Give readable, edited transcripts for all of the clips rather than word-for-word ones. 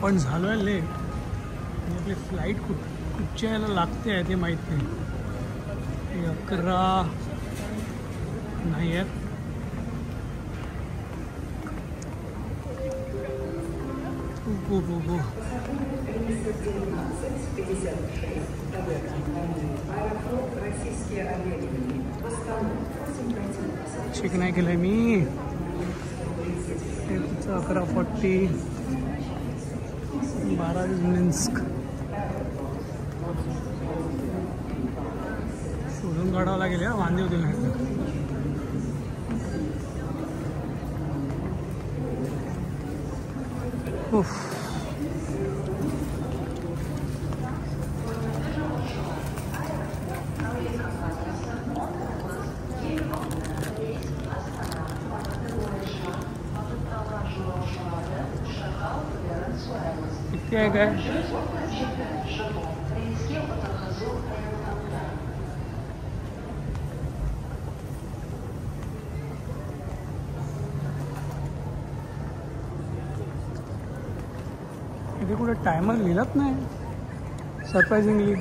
आपण झालो आहे लेट आणि आपली फ्लाईट कुठच्या याला लागते आहे ते माहीत नाही. 11 नाही आहेत. चेक नाही केलं आहे मी. 11:40 मिन्स्क शोधून काढावं लागेल. वांदे होतील नाही. किती आहे काय? इथे कुठे टायमर लिहिलंच नाही सरप्राइजिंगली.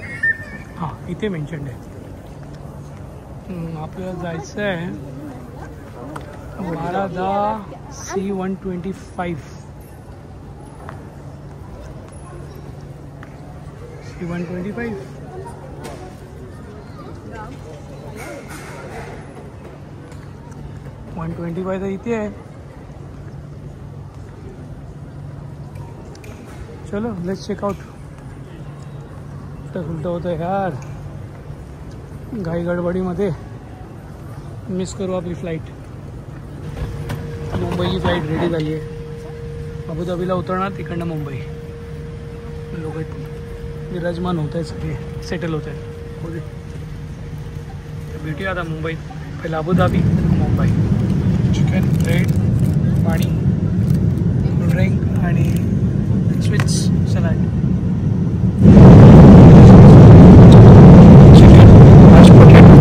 हां इथे मेन्शन्ड आहे. आपल्याला जायचं आहे 12:10 C-125. C-125 125 तर इथे आहे. चलो लेट्स चेक आउट. उलट होतं यार घाई गडबडीमध्ये मिस करू आपली फ्लाईट. मुंबईची फ्लाईट रेडी झाली आहे. अबुधाबीला उतरणार तिकडनं मुंबई. लोक विराजमान होत आहेत सगळे सेटल होत आहेत. भेटूया आता मुंबईत. पहिलं अबुधाबी मुंबई. चिकन ब्रेड पाणी ड्रिंक आणि sweets salad. Chicken mash potato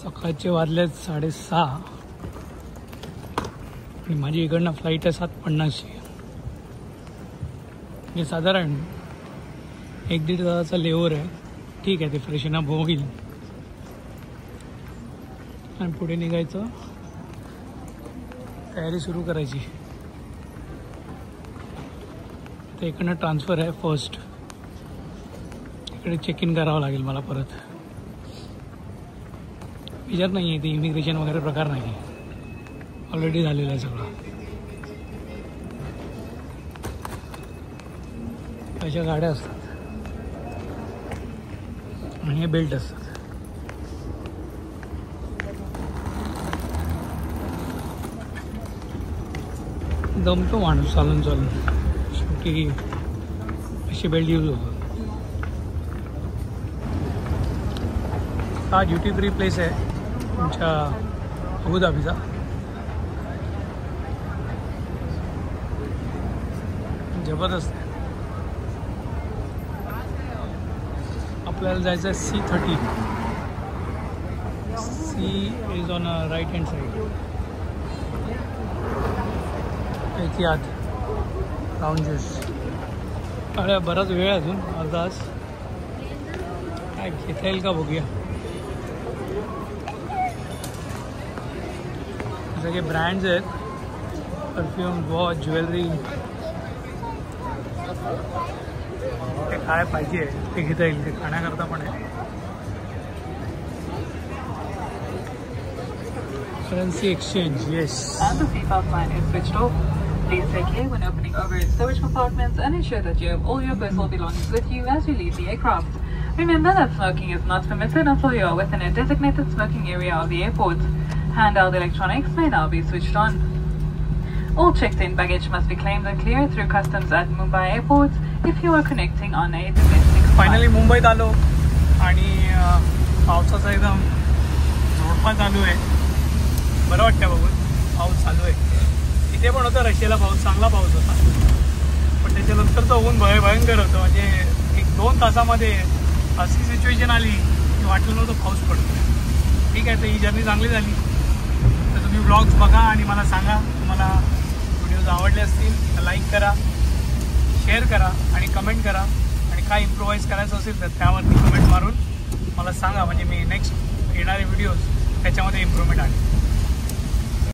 सकाळचे वाजले 6:30 आणि माझी इकडनं फ्लाईट आहे 7:50. म्हणजे साधारण 1-1.5 तासाचा लेवर आहे. ठीक आहे ते फ्रेशन अप होईल आणि पुढे निघायचं. तयारी सुरू करायची. तर इकडनं ट्रान्सफर आहे फर्स्ट. इकडे चेक इन करावं लागेल मला परत. विचार नाही आहे ते इमिग्रेशन वगैरे प्रकार नाही. ऑलरेडी झालेलं आहे सगळं. अशा गाड्या असतात आणि हे बेल्ट असतात. दमतो माणूस चालून चालून. शेवटी अशी बेल्ट यूज होतं. हा ड्युटी फ्री प्लेस आहे तुमच्या अबुधाबीचा. जबरदस्त आहे. आपल्याला जायचं आहे C-30. C is on right hand side. एहतियात लाउंजेस. अरे बराच वेळ आहे अजून, अर्धा तास. काय घेता येईल का बघूया. सगळे ब्रँड्स आहेत, परफ्यूम, वॉच, ज्वेलरी. ते काय पाहिजे ते घेता येईल, ते खाण्याकरता पण आहे. Currency exchange, yes. And the seatbelt sign is switched off. Please take care when opening overhead storage compartments and ensure that you have all your personal belongings with you as you leave the aircraft. Remember that smoking is not permitted until you are within a designated smoking area of the airport. Handheld electronics may now be switched on. All checked-in baggage must be claimed and cleared through customs at Mumbai Airport if you are connecting on a domestic flight. Finally मुंबईत आलो आणि पावसाचा एकदम झोडपा चालू आहे. बरं वाटतं बघून, पाऊस चालू आहे. इथे पण होता रशियाला पाऊस, चांगला पाऊस होता, पण त्याच्यानंतरचं ऊन भयंकर होतं. म्हणजे 1-2 तासामध्ये अशी सिच्युएशन आली की वाटलं नव्हतं पाऊस पडतो. ठीक आहे, तर ही जर्नी चांगली झाली. तर तुम्ही व्लॉग्स बघा आणि मला सांगा तुम्हाला व्हिडिओज आवडले असतील तर लाईक करा, शेअर करा आणि कमेंट करा. आणि काय इम्प्रोवाईज करायचं असेल तर त्यावरती कमेंट मारून मला सांगा, म्हणजे मी नेक्स्ट येणारे व्हिडिओज त्याच्यामध्ये इम्प्रूव्हमेंट आणेन.